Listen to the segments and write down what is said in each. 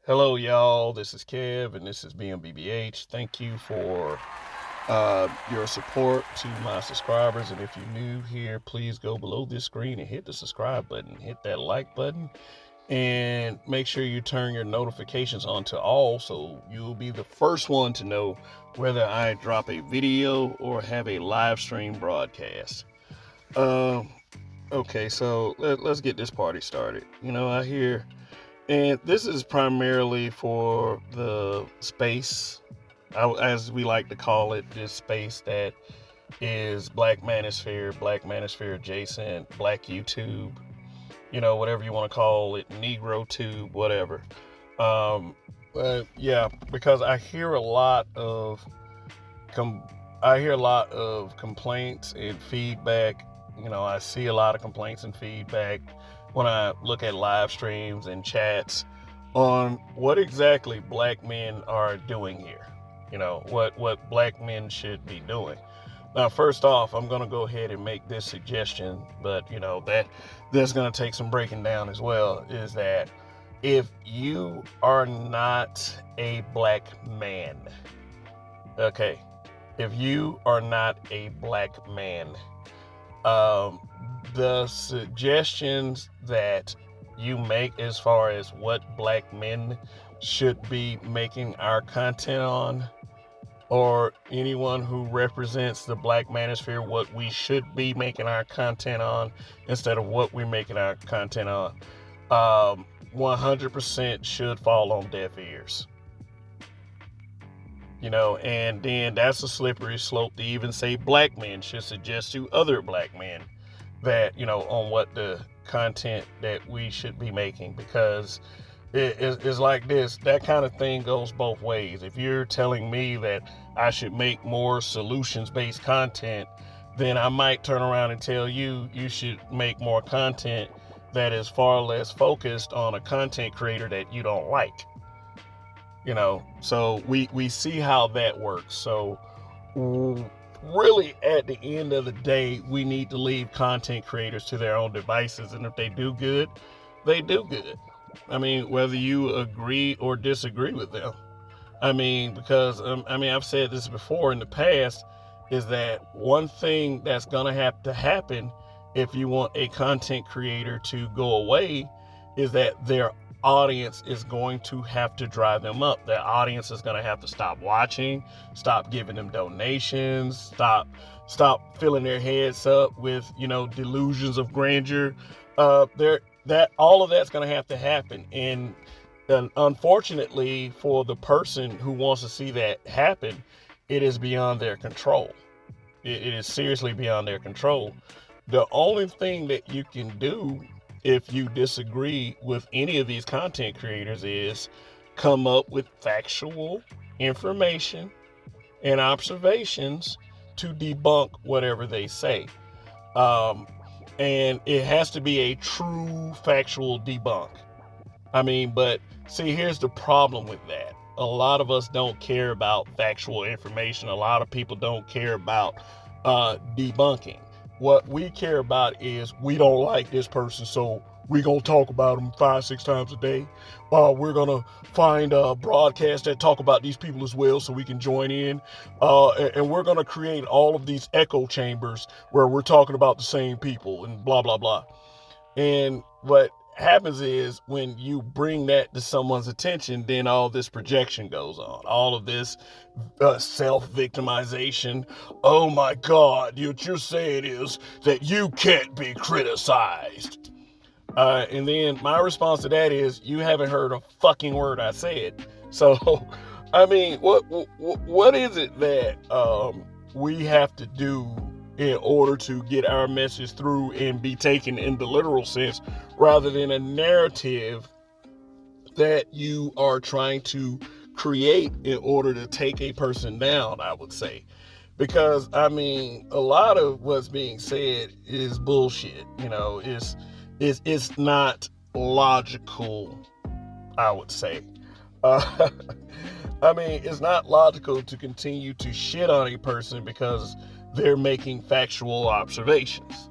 Hello, y'all. This is Kev, and this is BMBBH. Thank you for your support to my subscribers. And if you're new here, please go below this screen and hit the subscribe button, hit that like button, and make sure you turn your notifications on to all so you'll be the first one to know whether I drop a video or have a live stream broadcast. Um, okay, so let's get this party started. I hear and this is primarily for the space, as we like to call it, this space that is Black Manosphere adjacent, Black YouTube, whatever you want to call it, Negro Tube, whatever. Um, yeah, because com- I hear a lot of complaints and feedback. I see a lot of complaints and feedback when I look at live streams and chats on what exactly black men are doing here. What black men should be doing. Now, first off, I'm going to go ahead and make this suggestion, but that's going to take some breaking down as well. Is that if you are not a black man, okay, if you are not a black man, um, the suggestions that you make as far as what black men should be making our content on, or anyone who represents the Black Manosphere, what we should be making our content on instead of what we're making our content on, 100% should fall on deaf ears. And then that's a slippery slope to even say black men should suggest to other black men that, on what the content that we should be making, because it's like this. That kind of thing goes both ways. If you're telling me that I should make more solutions-based content, then I might turn around and tell you should make more content that is far less focused on a content creator that you don't like. So we see how that works. So really, at the end of the day, we need to leave content creators to their own devices, and if they do good, they do good. I mean, whether you agree or disagree with them. I mean, because I've said this before in the past, is that one thing that's gonna have to happen if you want a content creator to go away is that their audience is going to have to drive them up. Their audience is going to have to stop watching, stop giving them donations, stop filling their heads up with delusions of grandeur. That all of that's going to have to happen, and unfortunately for the person who wants to see that happen, it is beyond their control. It is seriously beyond their control. The only thing that you can do if you disagree with any of these content creators is come up with factual information and observations to debunk whatever they say. And it has to be a true factual debunk. But see, here's the problem with that. A lot of us don't care about factual information. A lot of people don't care about debunking. What we care about is we don't like this person, so we're going to talk about them 5-6 times a day. We're going to find broadcasts that talk about these people as well so we can join in. And we're going to create all of these echo chambers where we're talking about the same people and blah, blah, blah. And what happens is when you bring that to someone's attention, then all this projection goes on. All of this self-victimization. Oh my God, what you're saying is that you can't be criticized. And then my response to that is, you haven't heard a fucking word I said. So, what is it that we have to do in order to get our message through and be taken in the literal sense, rather than a narrative that you are trying to create in order to take a person down, I would say. Because, a lot of what's being said is bullshit. It's not logical, I would say. It's not logical to continue to shit on a person because they're making factual observations.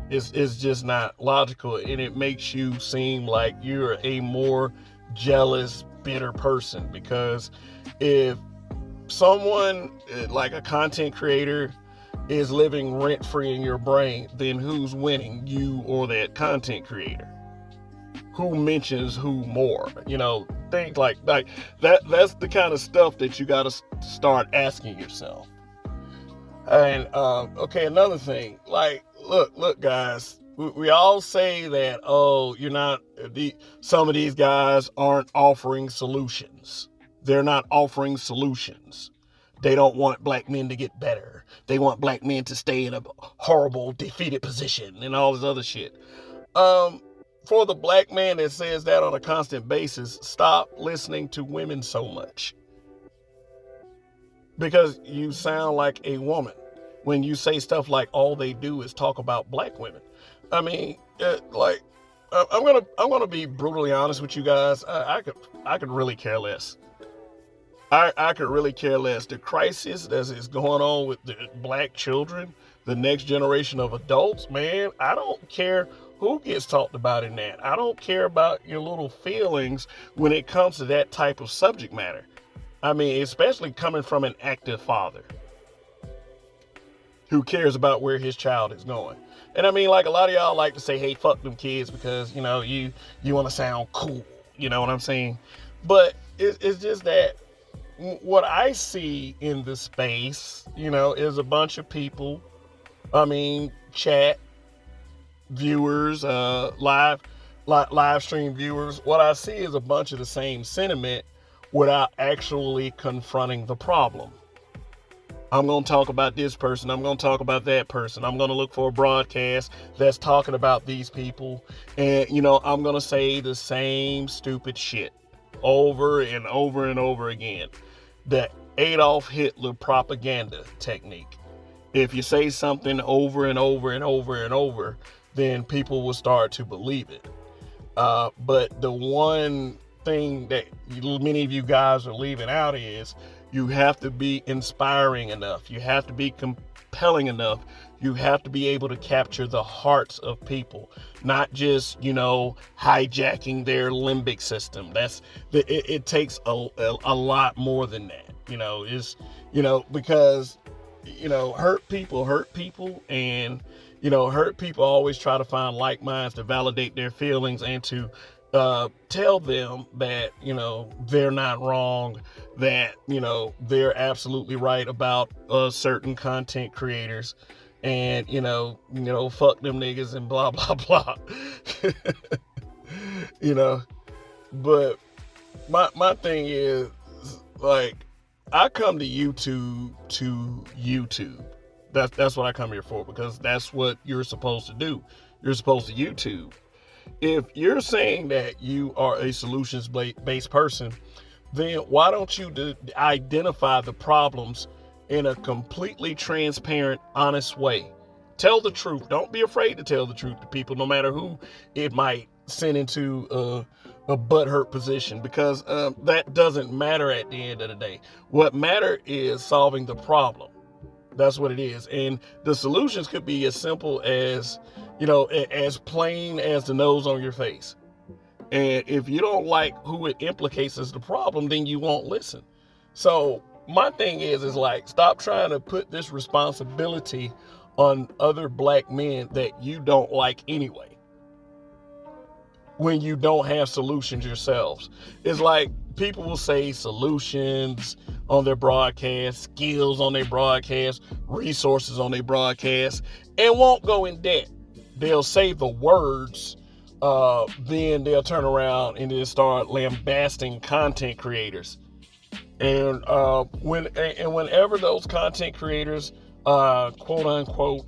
It's just not logical, and it makes you seem like you're a more jealous, bitter person. Because if someone like a content creator is living rent-free in your brain, then who's winning, you or that content creator? Who mentions who more? Things like that. That's the kind of stuff that you got to start asking yourself. And okay, another thing, like, look guys, we all say that, you're not, some of these guys aren't offering solutions. They're not offering solutions. They don't want black men to get better. They want black men to stay in a horrible, defeated position and all this other shit. For the black man that says that on a constant basis, stop listening to women so much. Because you sound like a woman when you say stuff like all they do is talk about black women. I mean, I'm gonna be brutally honest with you guys. I could really care less. I could really care less. The crisis that is going on with the black children, the next generation of adults, man, I don't care who gets talked about in that. I don't care about your little feelings when it comes to that type of subject matter. I mean, especially coming from an active father who cares about where his child is going. And I mean, like, a lot of y'all like to say, hey, fuck them kids because, you want to sound cool. You know what I'm saying? But it's just that what I see in the space, is a bunch of people, chat viewers, live stream viewers. What I see is a bunch of the same sentiment without actually confronting the problem. I'm going to talk about this person. I'm going to talk about that person. I'm going to look for a broadcast that's talking about these people. And, I'm going to say the same stupid shit over and over and over again. The Adolf Hitler propaganda technique. If you say something over and over and over and over, then people will start to believe it. But the one thing that many of you guys are leaving out is you have to be inspiring enough. You have to be compelling enough. You have to be able to capture the hearts of people, not just, hijacking their limbic system. It takes a lot more than that, because, hurt people and, hurt people always try to find like minds to validate their feelings and to tell them that, they're not wrong, that, they're absolutely right about certain content creators and, fuck them niggas and blah, blah, blah. But my thing is, like, I come to YouTube. That's what I come here for, because that's what you're supposed to do. You're supposed to YouTube. If you're saying that you are a solutions-based person, then why don't you identify the problems in a completely transparent, honest way? Tell the truth. Don't be afraid to tell the truth to people, no matter who it might send into a butthurt position, because that doesn't matter at the end of the day. What matters is solving the problem. That's what it is. And the solutions could be as simple as, as plain as the nose on your face. And if you don't like who it implicates as the problem, then you won't listen. So my thing is like, stop trying to put this responsibility on other black men that you don't like anyway, when you don't have solutions yourselves. It's like people will say solutions on their broadcast, skills on their broadcast, resources on their broadcast, and won't go in depth. They'll say the words, then they'll turn around and then start lambasting content creators. And whenever those content creators, quote unquote,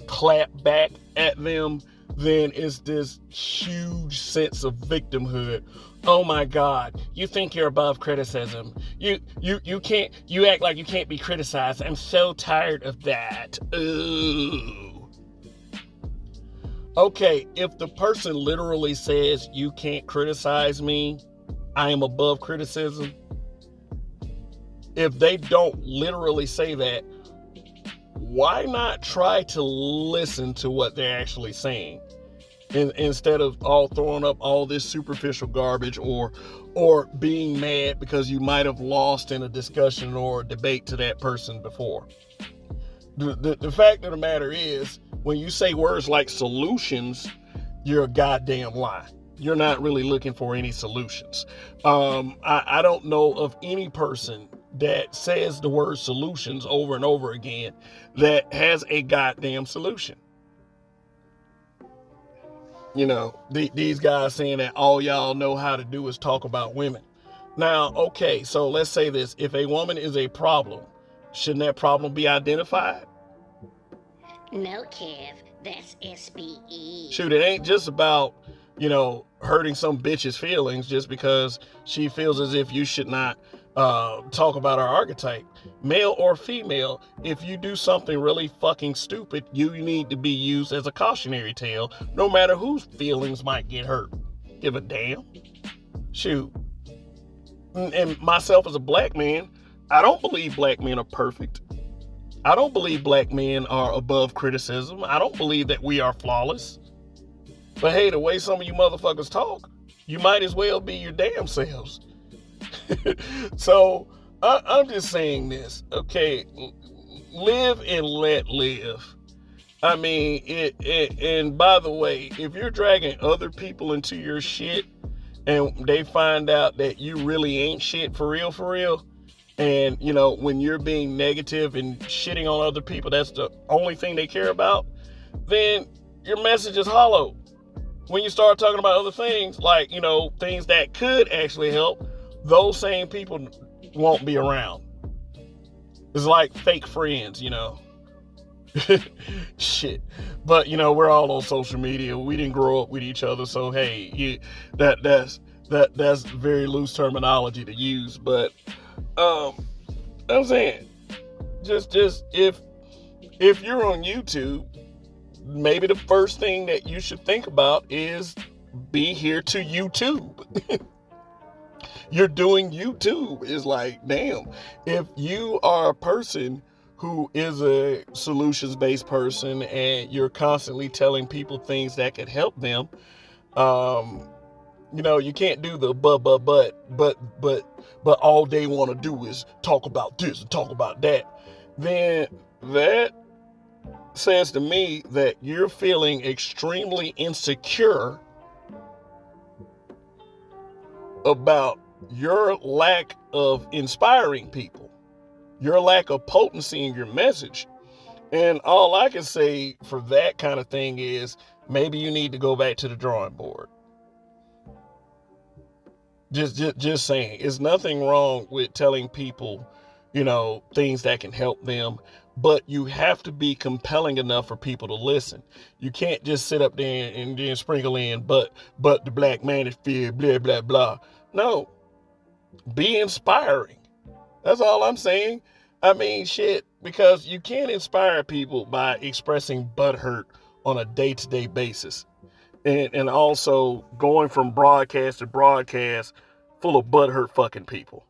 clap back at them, then it's this huge sense of victimhood. Oh my God, you think you're above criticism. You act like you can't be criticized. I'm so tired of that. Ooh. Okay, if the person literally says you can't criticize me, I am above criticism. If they don't literally say that, why not try to listen to what they're actually saying? Instead of all throwing up all this superficial garbage or or being mad because you might have lost in a discussion or a debate to that person before. The fact of the matter is, when you say words like solutions, you're a goddamn lie. You're not really looking for any solutions. I don't know of any person that says the word solutions over and over again that has a goddamn solution. You know, these guys saying that all y'all know how to do is talk about women. Now, okay, so let's say this. If a woman is a problem, shouldn't that problem be identified? No, Kev, that's SBE. Shoot, it ain't just about, hurting some bitch's feelings just because she feels as if you should not talk about her archetype. Male or female, if you do something really fucking stupid, you need to be used as a cautionary tale, no matter whose feelings might get hurt. Give a damn. Shoot. And myself as a black man, I don't believe black men are perfect. I don't believe black men are above criticism. I don't believe that we are flawless. But hey, the way some of you motherfuckers talk, you might as well be your damn selves. So I'm just saying this, okay? Live and let live. I mean, and by the way, if you're dragging other people into your shit and they find out that you really ain't shit for real, and when you're being negative and shitting on other people, that's the only thing they care about, then your message is hollow. When you start talking about other things, like, things that could actually help, those same people won't be around. It's like fake friends, Shit. But, we're all on social media. We didn't grow up with each other, so hey, that's very loose terminology to use. But I'm saying, just if you're on YouTube, maybe the first thing that you should think about is be here to YouTube. You're doing YouTube. It's like, damn, if you are a person who is a solutions-based person and you're constantly telling people things that could help them, you can't do the but all they want to do is talk about this and talk about that. Then that says to me that you're feeling extremely insecure about your lack of inspiring people, your lack of potency in your message. And all I can say for that kind of thing is maybe you need to go back to the drawing board. Just saying, it's nothing wrong with telling people, things that can help them, but you have to be compelling enough for people to listen. You can't just sit up there and then sprinkle in, but the black man is feared, blah, blah, blah. No, be inspiring. That's all I'm saying. I mean, shit, because you can't inspire people by expressing butthurt on a day-to-day basis. And also going from broadcast to broadcast full of butthurt fucking people.